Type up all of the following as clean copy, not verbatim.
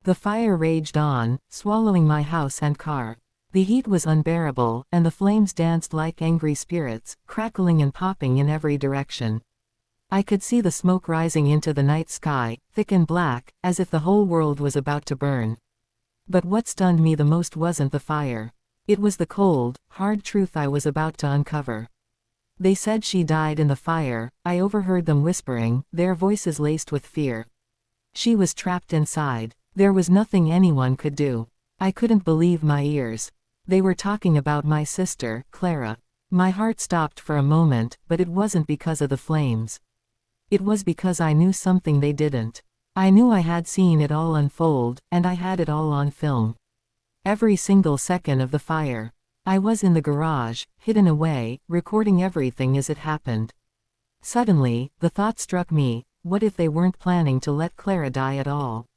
The fire raged on, swallowing my house and car. The heat was unbearable, and the flames danced like angry spirits, crackling and popping in every direction. I could see the smoke rising into the night sky, thick and black, as if the whole world was about to burn. But what stunned me the most wasn't the fire. It was the cold, hard truth I was about to uncover. They said she died in the fire. I overheard them whispering, their voices laced with fear. She was trapped inside. There was nothing anyone could do. I couldn't believe my ears. They were talking about my sister, Clara. My heart stopped for a moment, but it wasn't because of the flames. It was because I knew something they didn't. I knew I had seen it all unfold, and I had it all on film. Every single second of the fire. I was in the garage, hidden away, recording everything as it happened. Suddenly, the thought struck me, what if they weren't planning to let Clara die at all?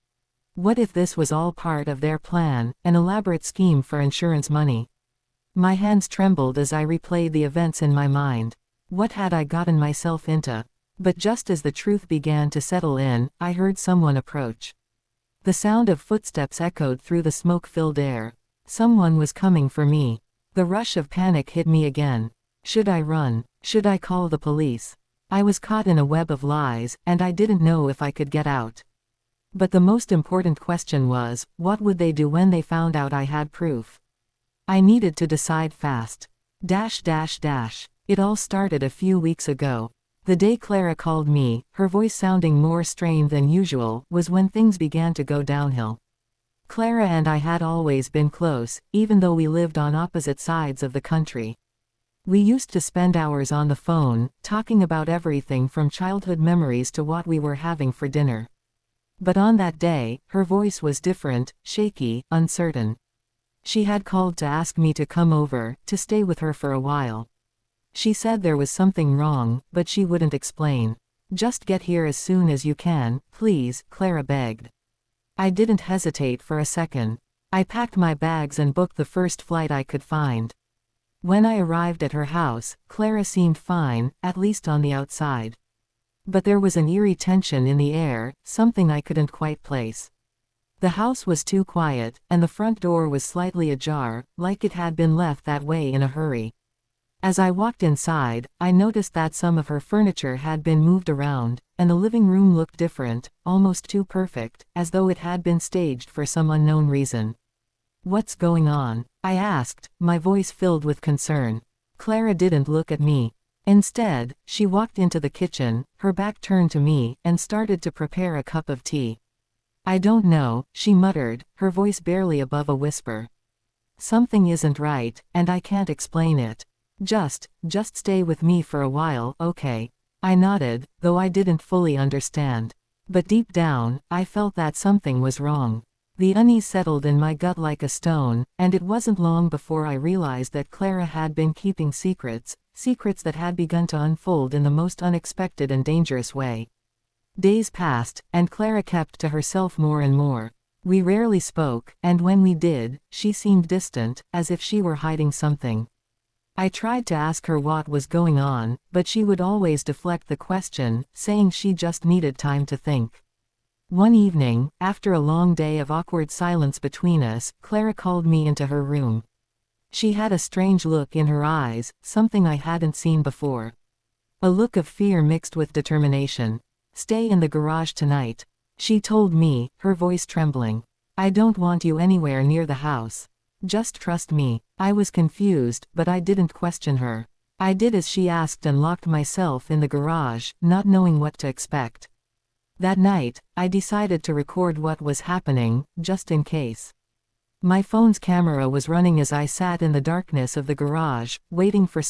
What if this was all part of their plan, an elaborate scheme for insurance money? My hands trembled as I replayed the events in my mind. What had I gotten myself into? But just as the truth began to settle in, I heard someone approach. The sound of footsteps echoed through the smoke-filled air. Someone was coming for me. The rush of panic hit me again. Should I run? Should I call the police? I was caught in a web of lies, and I didn't know if I could get out. But the most important question was, what would they do when they found out I had proof? I needed to decide fast. It all started a few weeks ago. The day Clara called me, her voice sounding more strained than usual, was when things began to go downhill. Clara and I had always been close, even though we lived on opposite sides of the country. We used to spend hours on the phone, talking about everything from childhood memories to what we were having for dinner. But on that day, her voice was different, shaky, uncertain. She had called to ask me to come over, to stay with her for a while. She said there was something wrong, but she wouldn't explain. Just get here as soon as you can, please, Clara begged. I didn't hesitate for a second. I packed my bags and booked the first flight I could find. When I arrived at her house, Clara seemed fine, at least on the outside. But there was an eerie tension in the air, something I couldn't quite place. The house was too quiet, and the front door was slightly ajar, like it had been left that way in a hurry. As I walked inside, I noticed that some of her furniture had been moved around, and the living room looked different, almost too perfect, as though it had been staged for some unknown reason. "What's going on?" I asked, my voice filled with concern. Clara didn't look at me. Instead, she walked into the kitchen, her back turned to me, and started to prepare a cup of tea. "I don't know," she muttered, her voice barely above a whisper. "Something isn't right, and I can't explain it. Just stay with me for a while, okay?" I nodded, though I didn't fully understand. But deep down, I felt that something was wrong. The unease settled in my gut like a stone, and it wasn't long before I realized that Clara had been keeping secrets that had begun to unfold in the most unexpected and dangerous way. Days passed, and Clara kept to herself more and more. We rarely spoke, and when we did, she seemed distant, as if she were hiding something. I tried to ask her what was going on, but she would always deflect the question, saying she just needed time to think. One evening, after a long day of awkward silence between us, Clara called me into her room. She had a strange look in her eyes, something I hadn't seen before. A look of fear mixed with determination. "Stay in the garage tonight," she told me, her voice trembling. "I don't want you anywhere near the house. Just trust me." I was confused, but I didn't question her. I did as she asked and locked myself in the garage, not knowing what to expect. That night, I decided to record what was happening, just in case. My phone's camera was running as I sat in the darkness of the garage, waiting for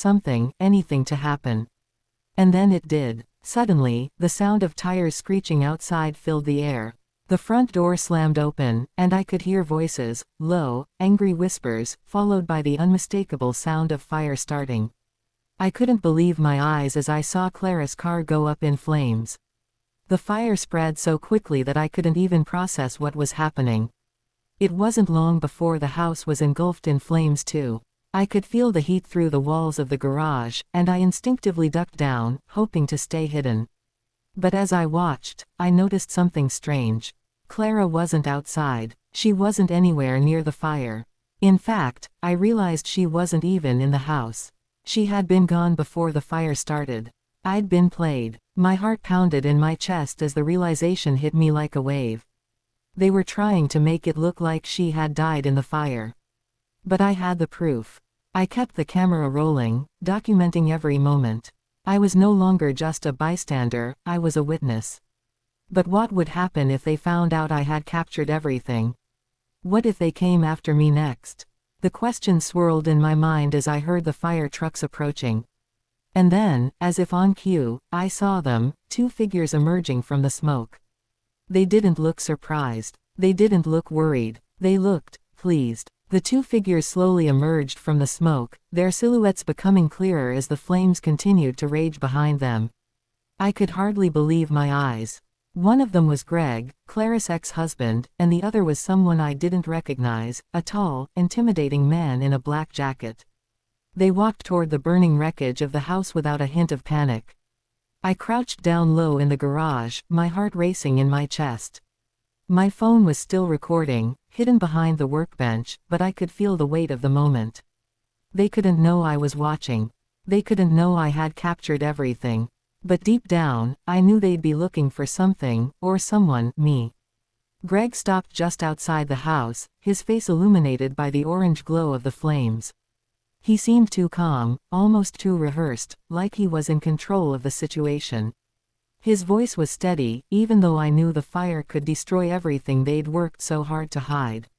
anything to happen. And then it did. Suddenly, the sound of tires screeching outside filled the air. The front door slammed open, and I could hear voices, low, angry whispers, followed by the unmistakable sound of fire starting. I couldn't believe my eyes as I saw Clara's car go up in flames. The fire spread so quickly that I couldn't even process what was happening. It wasn't long before the house was engulfed in flames too. I could feel the heat through the walls of the garage, and I instinctively ducked down, hoping to stay hidden. But as I watched, I noticed something strange. Clara wasn't outside. She wasn't anywhere near the fire. In fact, I realized she wasn't even in the house. She had been gone before the fire started. I'd been played. My heart pounded in my chest as the realization hit me like a wave. They were trying to make it look like she had died in the fire. But I had the proof. I kept the camera rolling, documenting every moment. I was no longer just a bystander, I was a witness. But what would happen if they found out I had captured everything? What if they came after me next? The question swirled in my mind as I heard the fire trucks approaching. And then, as if on cue, I saw them, two figures emerging from the smoke. They didn't look surprised. They didn't look worried. They looked pleased. The two figures slowly emerged from the smoke, their silhouettes becoming clearer as the flames continued to rage behind them. I could hardly believe my eyes. One of them was Greg, Clara's ex-husband, and the other was someone I didn't recognize, a tall, intimidating man in a black jacket. They walked toward the burning wreckage of the house without a hint of panic. I crouched down low in the garage, my heart racing in my chest. My phone was still recording, hidden behind the workbench, but I could feel the weight of the moment. They couldn't know I was watching. They couldn't know I had captured everything. But deep down, I knew they'd be looking for something, or someone, me. Greg stopped just outside the house, his face illuminated by the orange glow of the flames. He seemed too calm, almost too rehearsed, like he was in control of the situation. His voice was steady, even though I knew the fire could destroy everything they'd worked so hard to hide.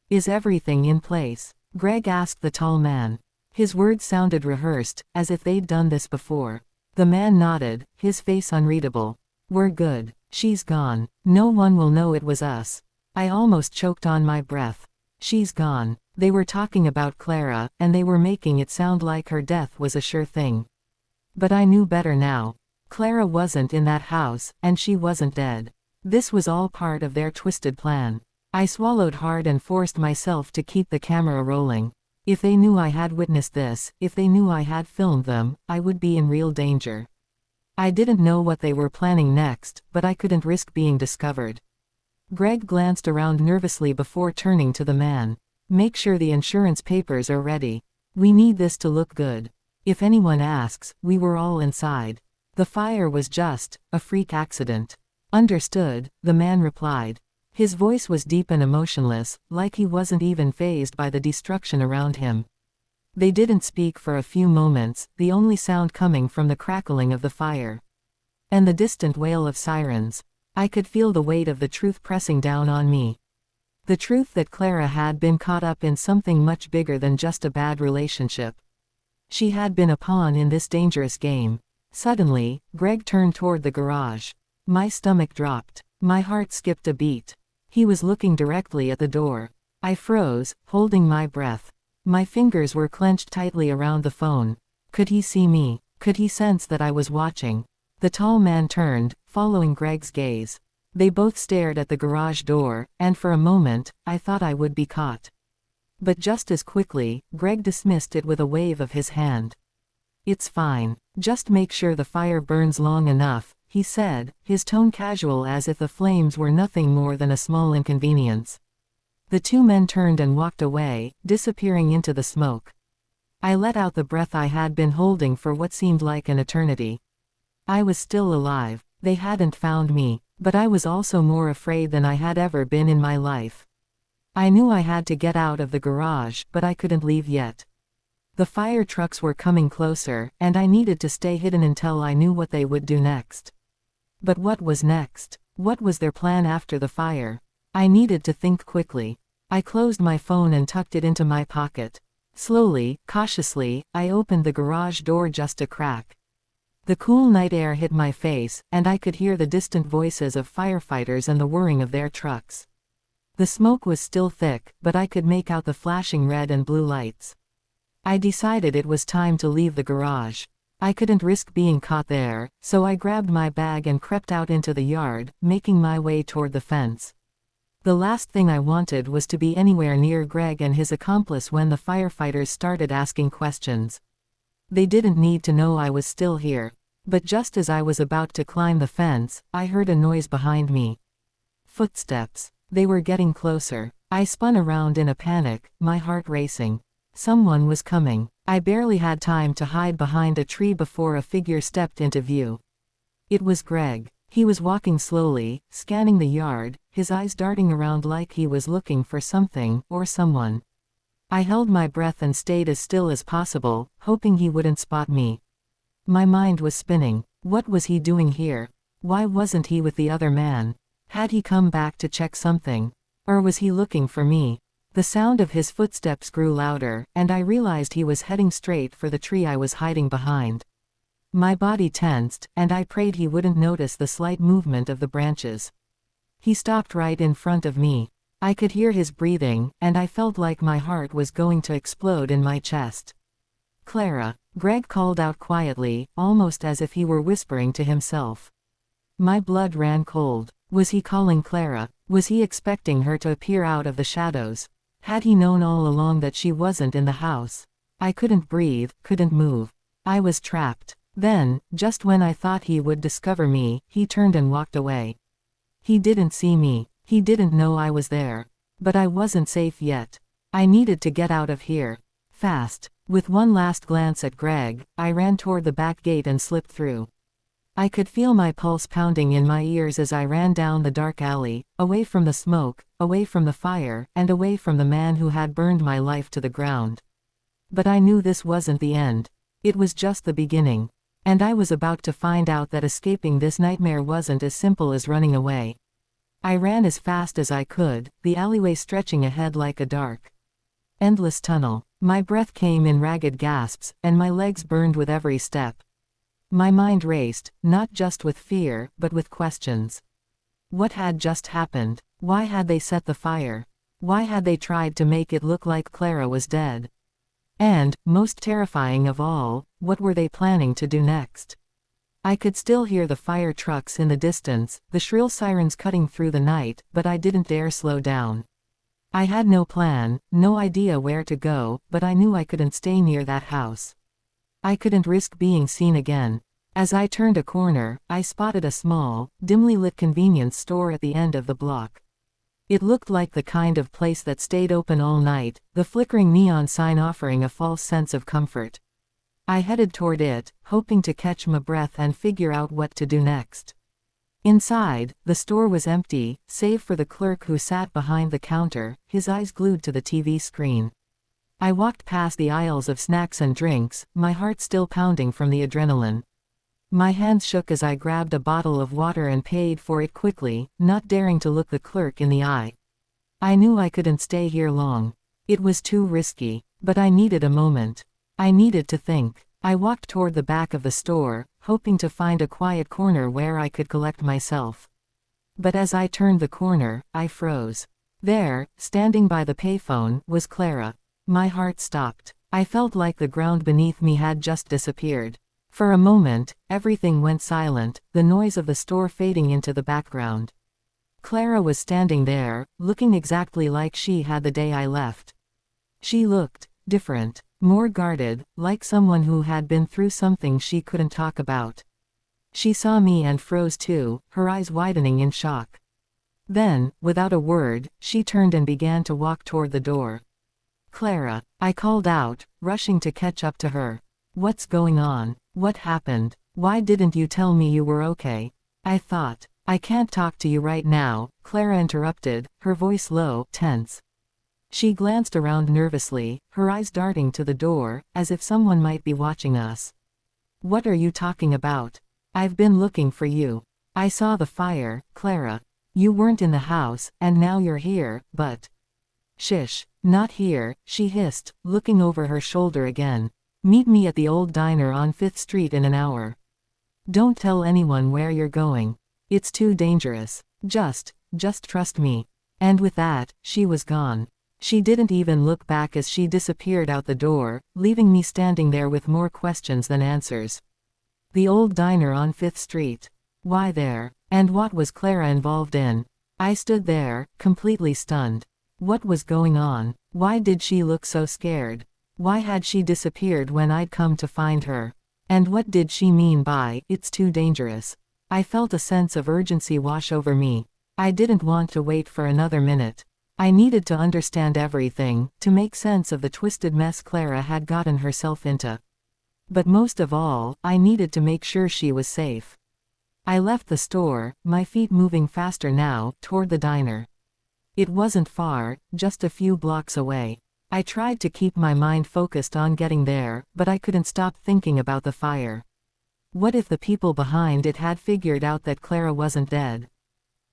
"Is everything in place?" Greg asked the tall man. His words sounded rehearsed, as if they'd done this before. The man nodded, his face unreadable. "We're good. She's gone. No one will know it was us." I almost choked on my breath. She's gone. They were talking about Clara, and they were making it sound like her death was a sure thing. But I knew better now. Clara wasn't in that house, and she wasn't dead. This was all part of their twisted plan. I swallowed hard and forced myself to keep the camera rolling. If they knew I had witnessed this, if they knew I had filmed them, I would be in real danger. I didn't know what they were planning next, but I couldn't risk being discovered. Greg glanced around nervously before turning to the man. "Make sure the insurance papers are ready. We need this to look good. If anyone asks, we were all inside. The fire was just a freak accident." "Understood," the man replied. His voice was deep and emotionless, like he wasn't even fazed by the destruction around him. They didn't speak for a few moments, the only sound coming from the crackling of the fire. And the distant wail of sirens. I could feel the weight of the truth pressing down on me. The truth that Clara had been caught up in something much bigger than just a bad relationship. She had been a pawn in this dangerous game. Suddenly, Greg turned toward the garage. My stomach dropped. My heart skipped a beat. He was looking directly at the door. I froze, holding my breath. My fingers were clenched tightly around the phone. Could he see me? Could he sense that I was watching? The tall man turned, following Greg's gaze. They both stared at the garage door, and for a moment, I thought I would be caught. But just as quickly, Greg dismissed it with a wave of his hand. "It's fine. Just make sure the fire burns long enough," he said, his tone casual as if the flames were nothing more than a small inconvenience. The two men turned and walked away, disappearing into the smoke. I let out the breath I had been holding for what seemed like an eternity. I was still alive. They hadn't found me, but I was also more afraid than I had ever been in my life. I knew I had to get out of the garage, but I couldn't leave yet. The fire trucks were coming closer, and I needed to stay hidden until I knew what they would do next. But what was next? What was their plan after the fire? I needed to think quickly. I closed my phone and tucked it into my pocket. Slowly, cautiously, I opened the garage door just a crack. The cool night air hit my face, and I could hear the distant voices of firefighters and the whirring of their trucks. The smoke was still thick, but I could make out the flashing red and blue lights. I decided it was time to leave the garage. I couldn't risk being caught there, so I grabbed my bag and crept out into the yard, making my way toward the fence. The last thing I wanted was to be anywhere near Greg and his accomplice when the firefighters started asking questions. They didn't need to know I was still here. But just as I was about to climb the fence, I heard a noise behind me. Footsteps. They were getting closer. I spun around in a panic, my heart racing. Someone was coming. I barely had time to hide behind a tree before a figure stepped into view. It was Greg. He was walking slowly, scanning the yard, his eyes darting around like he was looking for something, or someone. I held my breath and stayed as still as possible, hoping he wouldn't spot me. My mind was spinning. What was he doing here? Why wasn't he with the other man? Had he come back to check something? Or was he looking for me? The sound of his footsteps grew louder, and I realized he was heading straight for the tree I was hiding behind. My body tensed, and I prayed he wouldn't notice the slight movement of the branches. He stopped right in front of me. I could hear his breathing, and I felt like my heart was going to explode in my chest. "Clara," Greg called out quietly, almost as if he were whispering to himself. My blood ran cold. Was he calling Clara? Was he expecting her to appear out of the shadows? Had he known all along that she wasn't in the house? I couldn't breathe, couldn't move. I was trapped. Then, just when I thought he would discover me, he turned and walked away. He didn't see me. He didn't know I was there. But I wasn't safe yet. I needed to get out of here. Fast. With one last glance at Greg, I ran toward the back gate and slipped through. I could feel my pulse pounding in my ears as I ran down the dark alley, away from the smoke, away from the fire, and away from the man who had burned my life to the ground. But I knew this wasn't the end. It was just the beginning. And I was about to find out that escaping this nightmare wasn't as simple as running away. I ran as fast as I could, the alleyway stretching ahead like a dark, endless tunnel. My breath came in ragged gasps, and my legs burned with every step. My mind raced, not just with fear, but with questions. What had just happened? Why had they set the fire? Why had they tried to make it look like Clara was dead? And, most terrifying of all, what were they planning to do next? I could still hear the fire trucks in the distance, the shrill sirens cutting through the night, but I didn't dare slow down. I had no plan, no idea where to go, but I knew I couldn't stay near that house. I couldn't risk being seen again. As I turned a corner, I spotted a small, dimly lit convenience store at the end of the block. It looked like the kind of place that stayed open all night, the flickering neon sign offering a false sense of comfort. I headed toward it, hoping to catch my breath and figure out what to do next. Inside, the store was empty, save for the clerk who sat behind the counter, his eyes glued to the TV screen. I walked past the aisles of snacks and drinks, my heart still pounding from the adrenaline. My hands shook as I grabbed a bottle of water and paid for it quickly, not daring to look the clerk in the eye. I knew I couldn't stay here long. It was too risky, but I needed a moment. I needed to think. I walked toward the back of the store, hoping to find a quiet corner where I could collect myself. But as I turned the corner, I froze. There, standing by the payphone, was Clara. My heart stopped. I felt like the ground beneath me had just disappeared. For a moment, everything went silent, the noise of the store fading into the background. Clara was standing there, looking exactly like she had the day I left. She looked different, more guarded, like someone who had been through something she couldn't talk about. She saw me and froze too, her eyes widening in shock. Then, without a word, she turned and began to walk toward the door. "Clara," I called out, rushing to catch up to her. "What's going on? What happened? Why didn't you tell me you were okay?" I thought. "I can't talk to you right now," Clara interrupted, her voice low, tense. She glanced around nervously, her eyes darting to the door, as if someone might be watching us. "What are you talking about? I've been looking for you. I saw the fire, Clara. You weren't in the house, and now you're here, but—" "Shish, not here," she hissed, looking over her shoulder again. "Meet me at the old diner on 5th Street in an hour. Don't tell anyone where you're going. It's too dangerous. Just trust me." And with that, she was gone. She didn't even look back as she disappeared out the door, leaving me standing there with more questions than answers. The old diner on 5th Street. Why there? And what was Clara involved in? I stood there, completely stunned. What was going on? Why did she look so scared? Why had she disappeared when I'd come to find her? And what did she mean by, "it's too dangerous"? I felt a sense of urgency wash over me. I didn't want to wait for another minute. I needed to understand everything, to make sense of the twisted mess Clara had gotten herself into. But most of all, I needed to make sure she was safe. I left the store, my feet moving faster now, toward the diner. It wasn't far, just a few blocks away. I tried to keep my mind focused on getting there, but I couldn't stop thinking about the fire. What if the people behind it had figured out that Clara wasn't dead?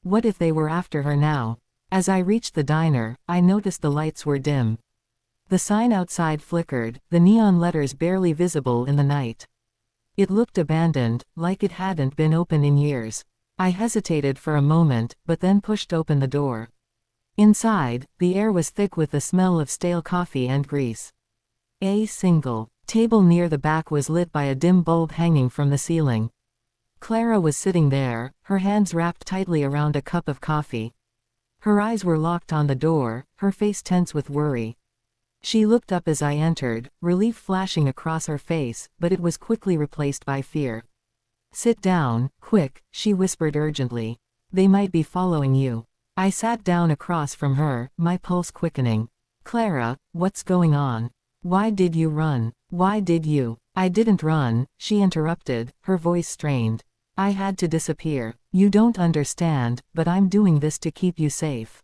What if they were after her now? As I reached the diner, I noticed the lights were dim. The sign outside flickered, the neon letters barely visible in the night. It looked abandoned, like it hadn't been open in years. I hesitated for a moment, but then pushed open the door. Inside, the air was thick with the smell of stale coffee and grease. A single table near the back was lit by a dim bulb hanging from the ceiling. Clara was sitting there, her hands wrapped tightly around a cup of coffee. Her eyes were locked on the door, her face tense with worry. She looked up as I entered, relief flashing across her face, but it was quickly replaced by fear. "Sit down, quick," she whispered urgently. "They might be following you." I sat down across from her, my pulse quickening. "Clara, what's going on? Why did you run? Why did you?" "I didn't run," she interrupted, her voice strained. "I had to disappear. You don't understand, but I'm doing this to keep you safe.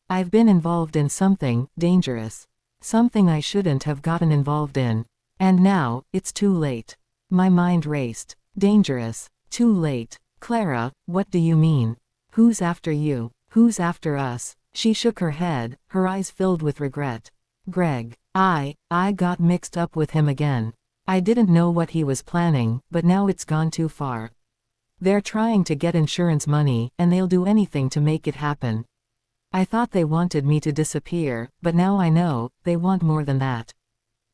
I've been involved in something dangerous. Something I shouldn't have gotten involved in. And now, it's too late." My mind raced. Dangerous. Too late. "Clara, what do you mean? Who's after you? Who's after us?" She shook her head, her eyes filled with regret. "Greg. I got mixed up with him again. I didn't know what he was planning, but now it's gone too far. They're trying to get insurance money, and they'll do anything to make it happen. I thought they wanted me to disappear, but now I know, they want more than that."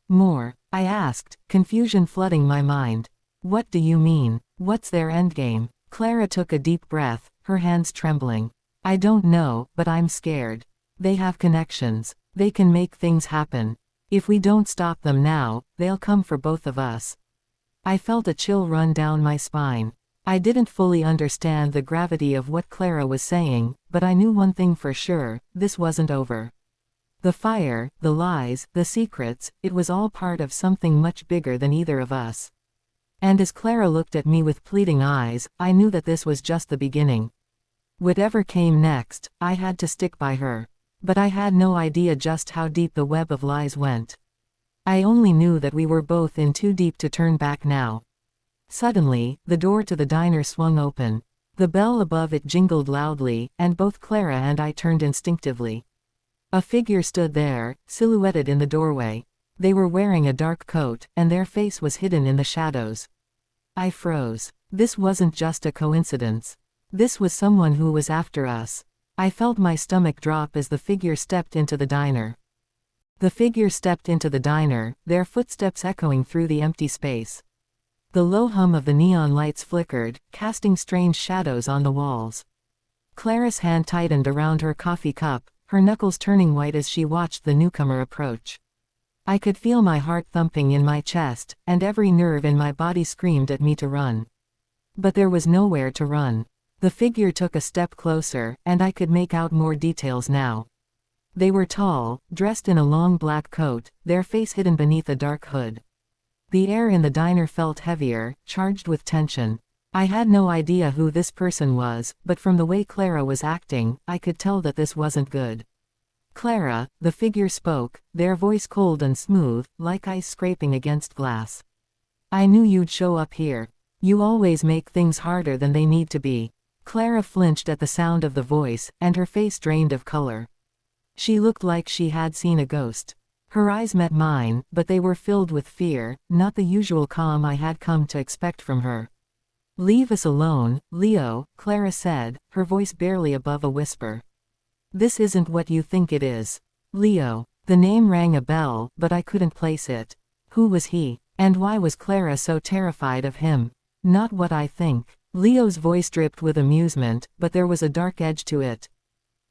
"More?" I asked, confusion flooding my mind. "What do you mean? What's their endgame?" Clara took a deep breath, her hands trembling. "I don't know, but I'm scared. They have connections. They can make things happen. If we don't stop them now, they'll come for both of us." I felt a chill run down my spine. I didn't fully understand the gravity of what Clara was saying, but I knew one thing for sure, this wasn't over. The fire, the lies, the secrets, it was all part of something much bigger than either of us. And as Clara looked at me with pleading eyes, I knew that this was just the beginning. Whatever came next, I had to stick by her. But I had no idea just how deep the web of lies went. I only knew that we were both in too deep to turn back now. Suddenly, the door to the diner swung open. The bell above it jingled loudly, and both Clara and I turned instinctively. A figure stood there, silhouetted in the doorway. They were wearing a dark coat, and their face was hidden in the shadows. I froze. This wasn't just a coincidence. This was someone who was after us. I felt my stomach drop as the figure stepped into the diner. The figure stepped into the diner, their footsteps echoing through the empty space. The low hum of the neon lights flickered, casting strange shadows on the walls. Clara's hand tightened around her coffee cup, her knuckles turning white as she watched the newcomer approach. I could feel my heart thumping in my chest, and every nerve in my body screamed at me to run. But there was nowhere to run. The figure took a step closer, and I could make out more details now. They were tall, dressed in a long black coat, their face hidden beneath a dark hood. The air in the diner felt heavier, charged with tension. I had no idea who this person was, but from the way Clara was acting, I could tell that this wasn't good. "Clara," the figure spoke, their voice cold and smooth, like ice scraping against glass. "I knew you'd show up here. You always make things harder than they need to be." Clara flinched at the sound of the voice, and her face drained of color. She looked like she had seen a ghost. Her eyes met mine, but they were filled with fear, not the usual calm I had come to expect from her. "Leave us alone, Leo," Clara said, her voice barely above a whisper. "This isn't what you think it is." Leo. The name rang a bell, but I couldn't place it. Who was he? And why was Clara so terrified of him? "Not what I think." Leo's voice dripped with amusement, but there was a dark edge to it.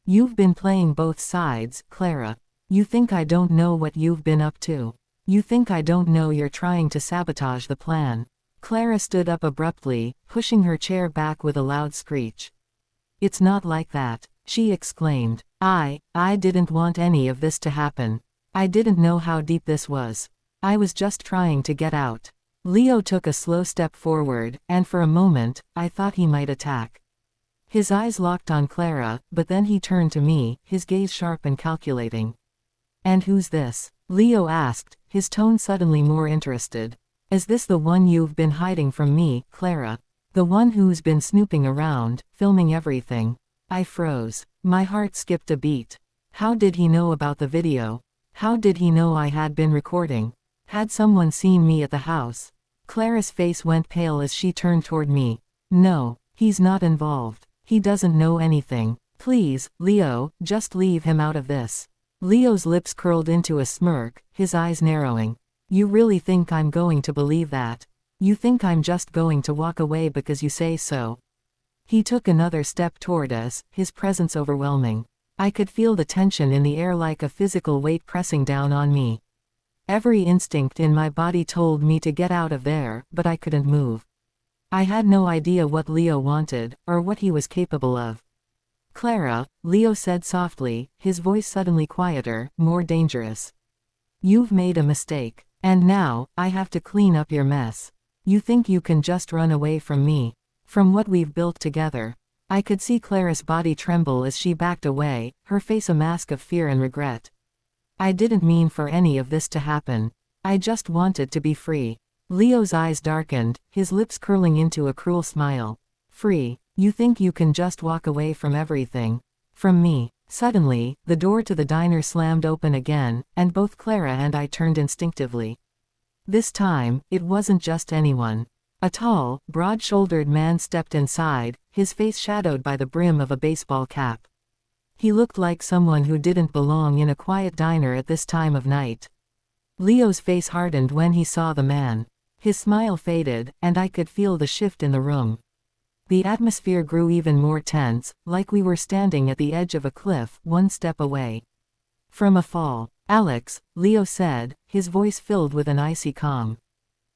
"You've been playing both sides, Clara. You think I don't know what you've been up to. You think I don't know you're trying to sabotage the plan." Clara stood up abruptly, pushing her chair back with a loud screech. It's not like that, she exclaimed. I didn't want any of this to happen. I didn't know how deep this was. I was just trying to get out. Leo took a slow step forward, and for a moment, I thought he might attack. His eyes locked on Clara, but then he turned to me, his gaze sharp and calculating. "And who's this?" Leo asked, his tone suddenly more interested. "Is this the one you've been hiding from me, Clara? The one who's been snooping around, filming everything?" I froze. My heart skipped a beat. How did he know about the video? How did he know I had been recording? Had someone seen me at the house? Clara's face went pale as she turned toward me. "No, he's not involved. He doesn't know anything. Please, Leo, just leave him out of this." Leo's lips curled into a smirk, his eyes narrowing. "You really think I'm going to believe that? You think I'm just going to walk away because you say so?" He took another step toward us, his presence overwhelming. I could feel the tension in the air like a physical weight pressing down on me. Every instinct in my body told me to get out of there, but I couldn't move. I had no idea what Leo wanted, or what he was capable of. "Clara," Leo said softly, his voice suddenly quieter, more dangerous. "You've made a mistake. And now, I have to clean up your mess. You think you can just run away from me? From what we've built together?" I could see Clara's body tremble as she backed away, her face a mask of fear and regret. "I didn't mean for any of this to happen. I just wanted to be free." Leo's eyes darkened, his lips curling into a cruel smile. "Free? You think you can just walk away from everything? From me?" Suddenly, the door to the diner slammed open again, and both Clara and I turned instinctively. This time, it wasn't just anyone. A tall, broad-shouldered man stepped inside, his face shadowed by the brim of a baseball cap. He looked like someone who didn't belong in a quiet diner at this time of night. Leo's face hardened when he saw the man. His smile faded, and I could feel the shift in the room. The atmosphere grew even more tense, like we were standing at the edge of a cliff, one step away from a fall. "Alex," Leo said, his voice filled with an icy calm.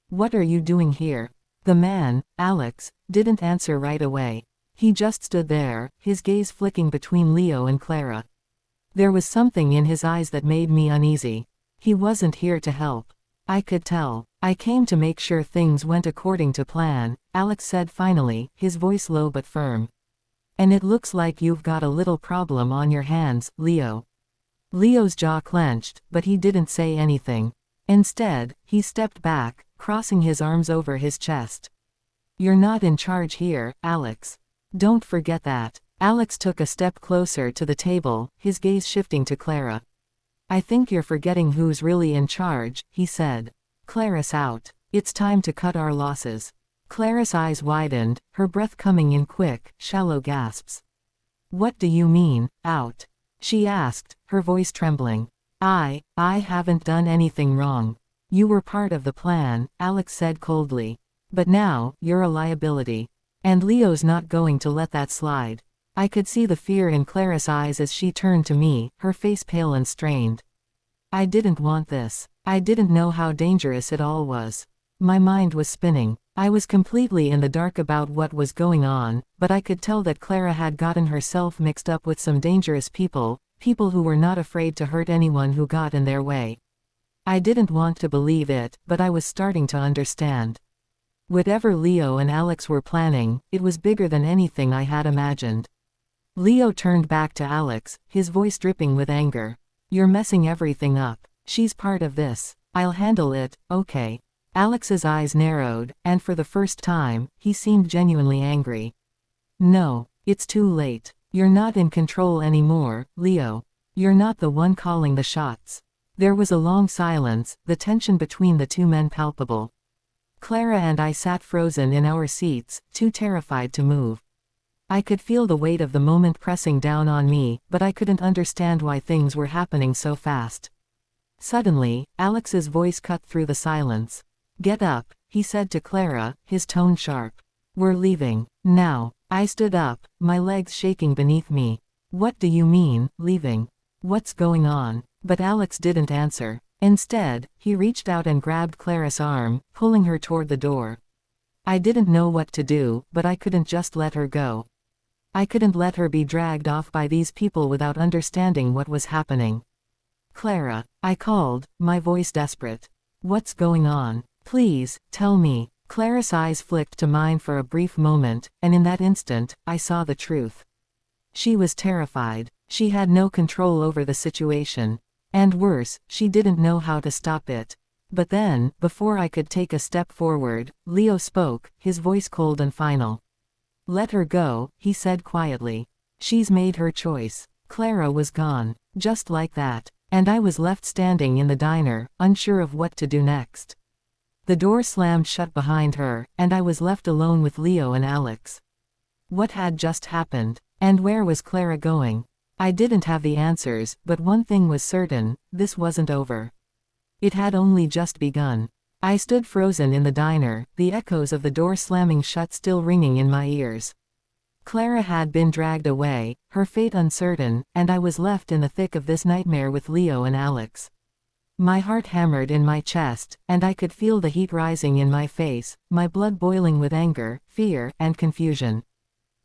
"What are you doing here?" The man, Alex, didn't answer right away. He just stood there, his gaze flicking between Leo and Clara. There was something in his eyes that made me uneasy. He wasn't here to help. I could tell. "I came to make sure things went according to plan," Alex said finally, his voice low but firm. "And it looks like you've got a little problem on your hands, Leo." Leo's jaw clenched, but he didn't say anything. Instead, he stepped back, crossing his arms over his chest. "You're not in charge here, Alex. Don't forget that." Alex took a step closer to the table, his gaze shifting to Clara. "I think you're forgetting who's really in charge," he said. "Clara's out. It's time to cut our losses." Clara's eyes widened, her breath coming in quick, shallow gasps. "What do you mean, out?" she asked, her voice trembling. I haven't done anything wrong. You were part of the plan," Alex said coldly. "But now, you're a liability. And Leo's not going to let that slide." I could see the fear in Clara's eyes as she turned to me, her face pale and strained. I didn't want this. I didn't know how dangerous it all was. My mind was spinning. I was completely in the dark about what was going on, but I could tell that Clara had gotten herself mixed up with some dangerous people who were not afraid to hurt anyone who got in their way. I didn't want to believe it, but I was starting to understand. Whatever Leo and Alex were planning, it was bigger than anything I had imagined. Leo turned back to Alex, his voice dripping with anger. "You're messing everything up. She's part of this. I'll handle it, okay?" Alex's eyes narrowed, and for the first time, he seemed genuinely angry. "No, it's too late. You're not in control anymore, Leo. You're not the one calling the shots." There was a long silence, the tension between the two men palpable. Clara and I sat frozen in our seats, too terrified to move. I could feel the weight of the moment pressing down on me, but I couldn't understand why things were happening so fast. Suddenly, Alex's voice cut through the silence. "Get up," he said to Clara, his tone sharp. "We're leaving. Now." I stood up, my legs shaking beneath me. "What do you mean, leaving? What's going on?" But Alex didn't answer. Instead, he reached out and grabbed Clara's arm, pulling her toward the door. I didn't know what to do, but I couldn't just let her go. I couldn't let her be dragged off by these people without understanding what was happening. Clara, I called, my voice desperate. What's going on? Please, tell me. Clara's eyes flicked to mine for a brief moment, and in that instant, I saw the truth. She was terrified. She had no control over the situation. And worse, she didn't know how to stop it. But then, before I could take a step forward, Leo spoke, his voice cold and final. Let her go, he said quietly. She's made her choice. Clara was gone. Just like that. And I was left standing in the diner, unsure of what to do next. The door slammed shut behind her, and I was left alone with Leo and Alex. What had just happened? And where was Clara going? I didn't have the answers, but one thing was certain, this wasn't over. It had only just begun. I stood frozen in the diner, the echoes of the door slamming shut still ringing in my ears. Clara had been dragged away, her fate uncertain, and I was left in the thick of this nightmare with Leo and Alex. My heart hammered in my chest, and I could feel the heat rising in my face, my blood boiling with anger, fear, and confusion.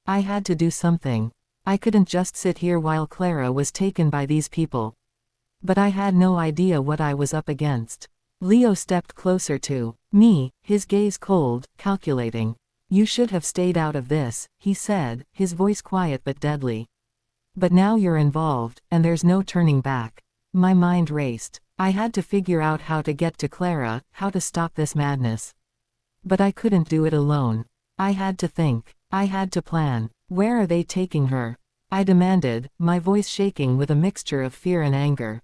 I had to do something. I couldn't just sit here while Clara was taken by these people. But I had no idea what I was up against. Leo stepped closer to me, his gaze cold, calculating. You should have stayed out of this, he said, his voice quiet but deadly. But now you're involved, and there's no turning back. My mind raced. I had to figure out how to get to Clara, how to stop this madness. But I couldn't do it alone. I had to think. I had to plan. Where are they taking her? I demanded, my voice shaking with a mixture of fear and anger.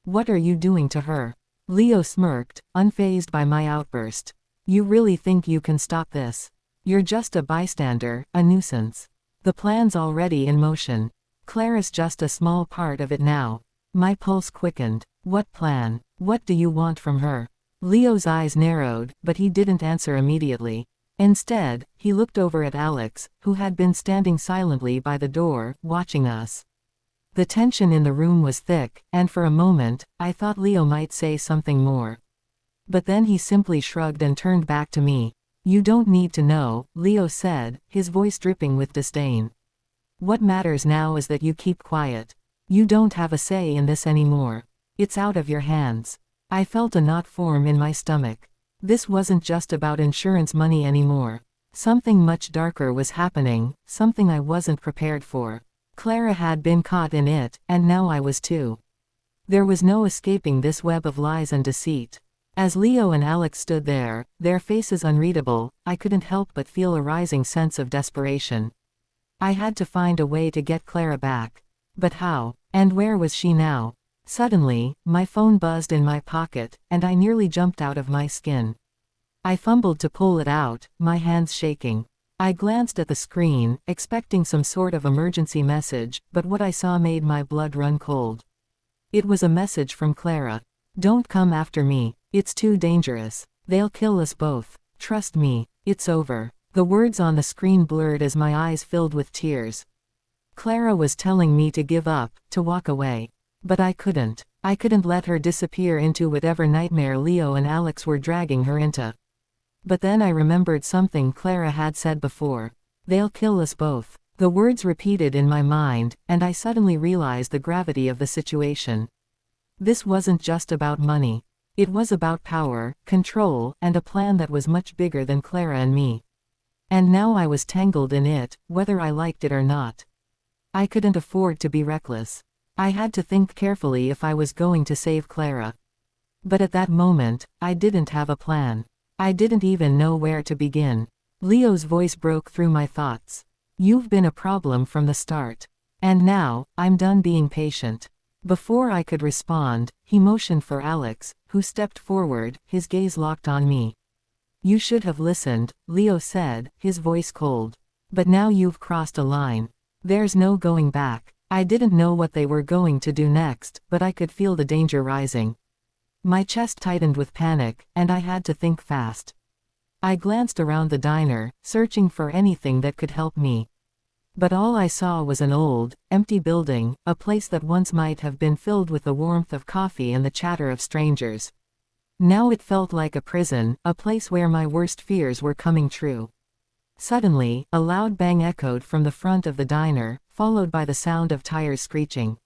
What are you doing to her? Leo smirked, unfazed by my outburst. You really think you can stop this? You're just a bystander, a nuisance. The plan's already in motion. Clara's just a small part of it now. My pulse quickened. What plan? What do you want from her? Leo's eyes narrowed, but he didn't answer immediately. Instead, he looked over at Alex, who had been standing silently by the door, watching us. The tension in the room was thick, and for a moment, I thought Leo might say something more. But then he simply shrugged and turned back to me. You don't need to know, Leo said, his voice dripping with disdain. What matters now is that you keep quiet. You don't have a say in this anymore. It's out of your hands. I felt a knot form in my stomach. This wasn't just about insurance money anymore. Something much darker was happening, something I wasn't prepared for. Clara had been caught in it, and now I was too. There was no escaping this web of lies and deceit. As Leo and Alex stood there, their faces unreadable, I couldn't help but feel a rising sense of desperation. I had to find a way to get Clara back. But how? And where was she now? Suddenly, my phone buzzed in my pocket, and I nearly jumped out of my skin. I fumbled to pull it out, my hands shaking. I glanced at the screen, expecting some sort of emergency message, but what I saw made my blood run cold. It was a message from Clara. Don't come after me. It's too dangerous. They'll kill us both. Trust me, it's over. The words on the screen blurred as my eyes filled with tears. Clara was telling me to give up, to walk away. But I couldn't. I couldn't let her disappear into whatever nightmare Leo and Alex were dragging her into. But then I remembered something Clara had said before. They'll kill us both. The words repeated in my mind, and I suddenly realized the gravity of the situation. This wasn't just about money. It was about power, control, and a plan that was much bigger than Clara and me. And now I was tangled in it, whether I liked it or not. I couldn't afford to be reckless. I had to think carefully if I was going to save Clara. But at that moment, I didn't have a plan. I didn't even know where to begin. Leo's voice broke through my thoughts. You've been a problem from the start. And now, I'm done being patient. Before I could respond, he motioned for Alex, who stepped forward, his gaze locked on me. You should have listened, Leo said, his voice cold. But now you've crossed a line. There's no going back. I didn't know what they were going to do next, but I could feel the danger rising. My chest tightened with panic, and I had to think fast. I glanced around the diner, searching for anything that could help me. But all I saw was an old, empty building, a place that once might have been filled with the warmth of coffee and the chatter of strangers. Now it felt like a prison, a place where my worst fears were coming true. Suddenly, a loud bang echoed from the front of the diner, followed by the sound of tires screeching.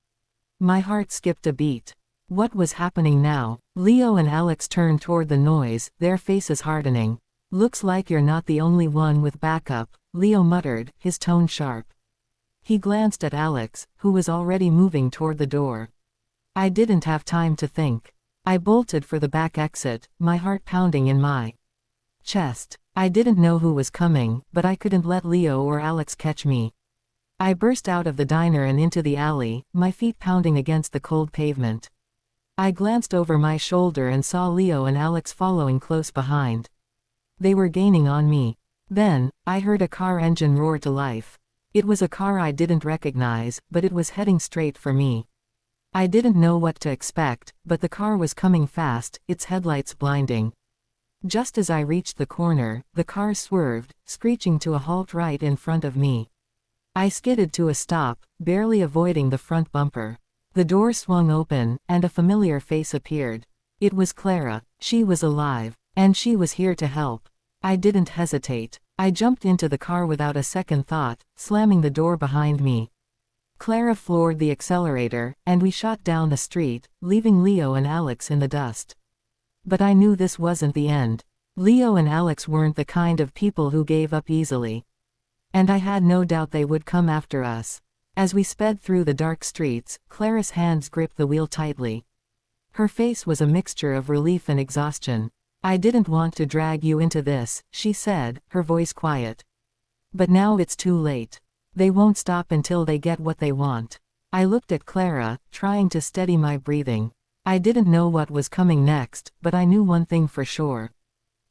My heart skipped a beat. What was happening now? Leo and Alex turned toward the noise, their faces hardening. "Looks like you're not the only one with backup," Leo muttered, his tone sharp. He glanced at Alex, who was already moving toward the door. I didn't have time to think. I bolted for the back exit, my heart pounding in my chest. I didn't know who was coming, but I couldn't let Leo or Alex catch me. I burst out of the diner and into the alley, my feet pounding against the cold pavement. I glanced over my shoulder and saw Leo and Alex following close behind. They were gaining on me. Then, I heard a car engine roar to life. It was a car I didn't recognize, but it was heading straight for me. I didn't know what to expect, but the car was coming fast, its headlights blinding. Just as I reached the corner, the car swerved, screeching to a halt right in front of me. I skidded to a stop, barely avoiding the front bumper. The door swung open, and a familiar face appeared. It was Clara. She was alive, and she was here to help. I didn't hesitate. I jumped into the car without a second thought, slamming the door behind me. Clara floored the accelerator, and we shot down the street, leaving Leo and Alex in the dust. But I knew this wasn't the end. Leo and Alex weren't the kind of people who gave up easily. And I had no doubt they would come after us. As we sped through the dark streets, Clara's hands gripped the wheel tightly. Her face was a mixture of relief and exhaustion. "I didn't want to drag you into this," she said, her voice quiet. "But now it's too late. They won't stop until they get what they want." I looked at Clara, trying to steady my breathing. I didn't know what was coming next, but I knew one thing for sure.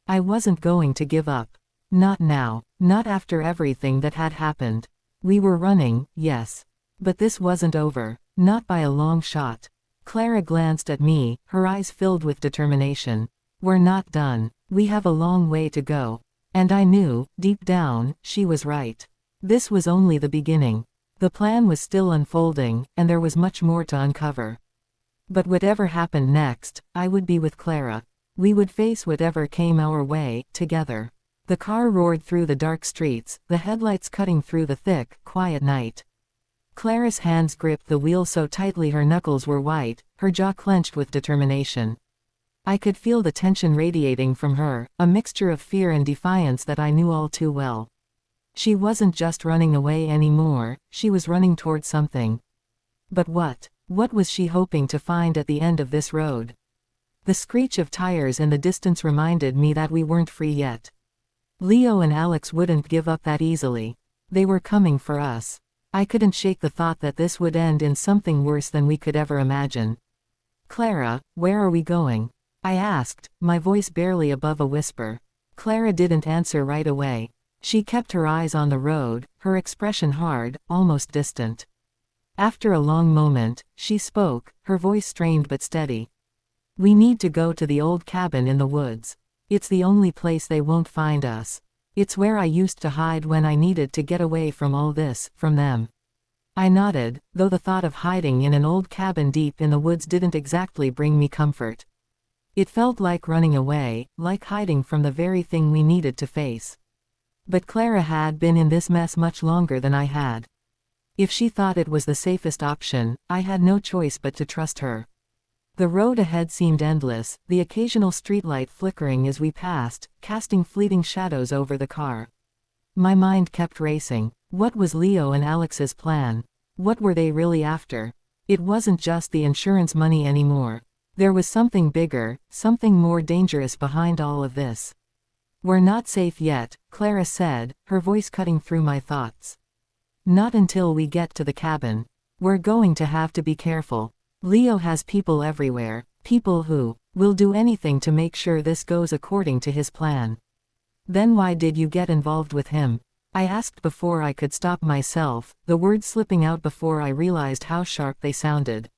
I wasn't going to give up. Not now. Not after everything that had happened. We were running, yes. But this wasn't over. Not by a long shot. Clara glanced at me, her eyes filled with determination. "We're not done. We have a long way to go." And I knew, deep down, she was right. This was only the beginning. The plan was still unfolding, and there was much more to uncover. But whatever happened next, I would be with Clara. We would face whatever came our way, together. The car roared through the dark streets, the headlights cutting through the thick, quiet night. Clara's hands gripped the wheel so tightly her knuckles were white, her jaw clenched with determination. I could feel the tension radiating from her, a mixture of fear and defiance that I knew all too well. She wasn't just running away anymore, she was running toward something. But what? What was she hoping to find at the end of this road? The screech of tires in the distance reminded me that we weren't free yet. Leo and Alex wouldn't give up that easily. They were coming for us. I couldn't shake the thought that this would end in something worse than we could ever imagine. "Clara, where are we going?" I asked, my voice barely above a whisper. Clara didn't answer right away. She kept her eyes on the road, her expression hard, almost distant. After a long moment, she spoke, her voice strained but steady. "We need to go to the old cabin in the woods. It's the only place they won't find us. It's where I used to hide when I needed to get away from all this, from them." I nodded, though the thought of hiding in an old cabin deep in the woods didn't exactly bring me comfort. It felt like running away, like hiding from the very thing we needed to face. But Clara had been in this mess much longer than I had. If she thought it was the safest option, I had no choice but to trust her. The road ahead seemed endless, the occasional streetlight flickering as we passed, casting fleeting shadows over the car. My mind kept racing. What was Leo and Alex's plan? What were they really after? It wasn't just the insurance money anymore. There was something bigger, something more dangerous behind all of this. "We're not safe yet," Clara said, her voice cutting through my thoughts. "Not until we get to the cabin. We're going to have to be careful. Leo has people everywhere, people who will do anything to make sure this goes according to his plan." "Then why did you get involved with him?" I asked before I could stop myself, the words slipping out before I realized how sharp they sounded.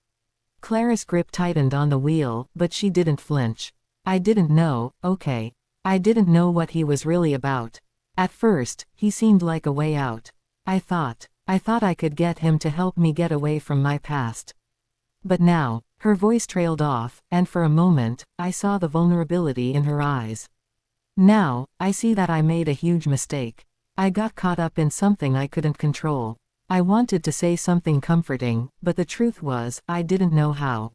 Clara's grip tightened on the wheel, but she didn't flinch. "I didn't know, okay. I didn't know what he was really about. At first, he seemed like a way out. I thought I could get him to help me get away from my past. But now," her voice trailed off, and for a moment, I saw the vulnerability in her eyes. "Now, I see that I made a huge mistake. I got caught up in something I couldn't control. I wanted to say something comforting, but the truth was, I didn't know how.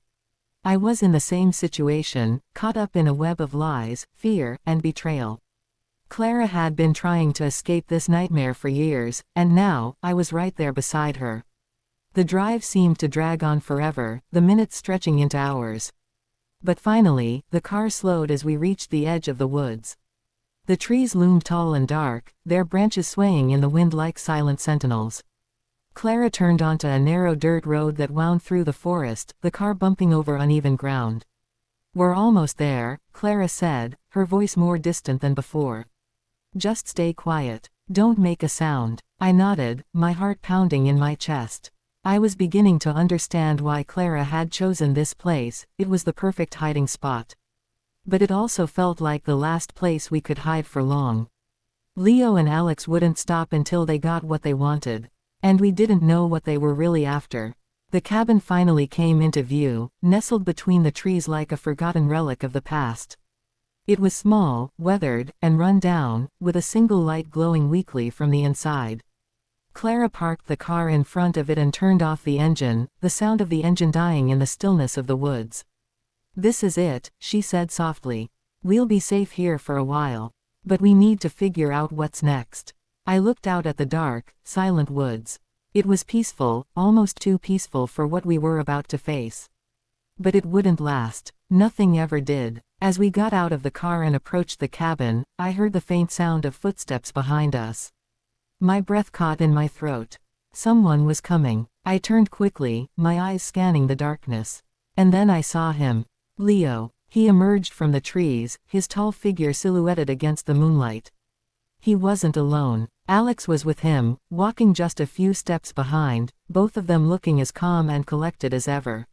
I was in the same situation, caught up in a web of lies, fear, and betrayal. Clara had been trying to escape this nightmare for years, and now, I was right there beside her. The drive seemed to drag on forever, the minutes stretching into hours. But finally, the car slowed as we reached the edge of the woods. The trees loomed tall and dark, their branches swaying in the wind like silent sentinels. Clara turned onto a narrow dirt road that wound through the forest, the car bumping over uneven ground. "We're almost there," Clara said, her voice more distant than before. "Just stay quiet. Don't make a sound." I nodded, my heart pounding in my chest. I was beginning to understand why Clara had chosen this place, it was the perfect hiding spot. But it also felt like the last place we could hide for long. Leo and Alex wouldn't stop until they got what they wanted. And we didn't know what they were really after. The cabin finally came into view, nestled between the trees like a forgotten relic of the past. It was small, weathered, and run down, with a single light glowing weakly from the inside. Clara parked the car in front of it and turned off the engine, the sound of the engine dying in the stillness of the woods. "This is it," she said softly. "We'll be safe here for a while. But we need to figure out what's next." I looked out at the dark, silent woods. It was peaceful, almost too peaceful for what we were about to face. But it wouldn't last. Nothing ever did. As we got out of the car and approached the cabin, I heard the faint sound of footsteps behind us. My breath caught in my throat. Someone was coming. I turned quickly, my eyes scanning the darkness. And then I saw him. Leo. He emerged from the trees, his tall figure silhouetted against the moonlight. He wasn't alone. Alex was with him, walking just a few steps behind, both of them looking as calm and collected as ever.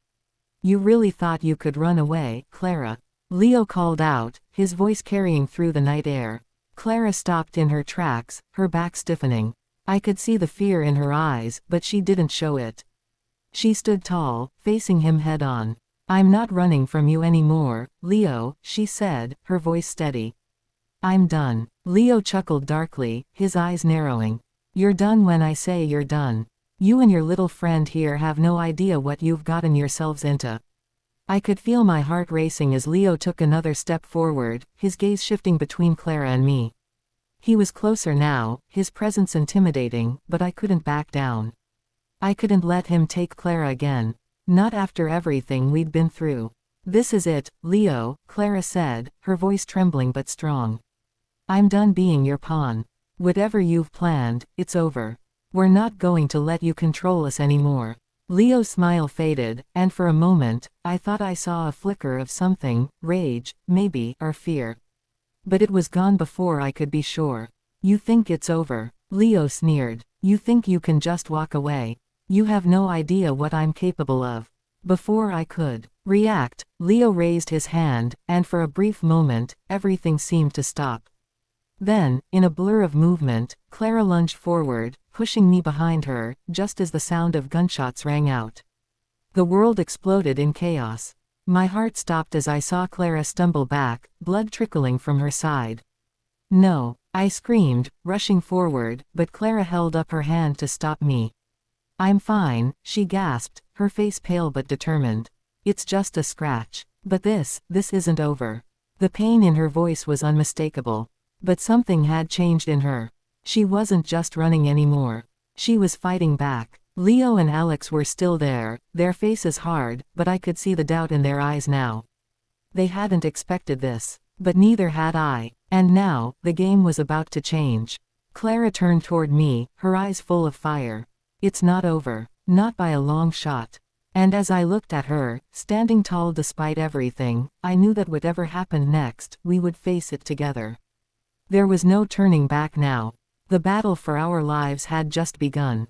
"You really thought you could run away, Clara?" Leo called out, his voice carrying through the night air. Clara stopped in her tracks, her back stiffening. I could see the fear in her eyes, but she didn't show it. She stood tall, facing him head-on. "I'm not running from you anymore, Leo," she said, her voice steady. "I'm done." Leo chuckled darkly, his eyes narrowing. "You're done when I say you're done. You and your little friend here have no idea what you've gotten yourselves into." I could feel my heart racing as Leo took another step forward, his gaze shifting between Clara and me. He was closer now, his presence intimidating, but I couldn't back down. I couldn't let him take Clara again. Not after everything we'd been through. "This is it, Leo," Clara said, her voice trembling but strong. "I'm done being your pawn. Whatever you've planned, it's over. We're not going to let you control us anymore." Leo's smile faded, and for a moment, I thought I saw a flicker of something, rage, maybe, or fear. But it was gone before I could be sure. "You think it's over?" Leo sneered. "You think you can just walk away? You have no idea what I'm capable of." Before I could react, Leo raised his hand, and for a brief moment, everything seemed to stop. Then, in a blur of movement, Clara lunged forward, pushing me behind her, just as the sound of gunshots rang out. The world exploded in chaos. My heart stopped as I saw Clara stumble back, blood trickling from her side. "No!" I screamed, rushing forward, but Clara held up her hand to stop me. "I'm fine," she gasped, her face pale but determined. "It's just a scratch. But this isn't over." The pain in her voice was unmistakable. But something had changed in her. She wasn't just running anymore. She was fighting back. Leo and Alex were still there, their faces hard, but I could see the doubt in their eyes now. They hadn't expected this. But neither had I. And now, the game was about to change. Clara turned toward me, her eyes full of fire. "It's not over. Not by a long shot." And as I looked at her, standing tall despite everything, I knew that whatever happened next, we would face it together. There was no turning back now. The battle for our lives had just begun.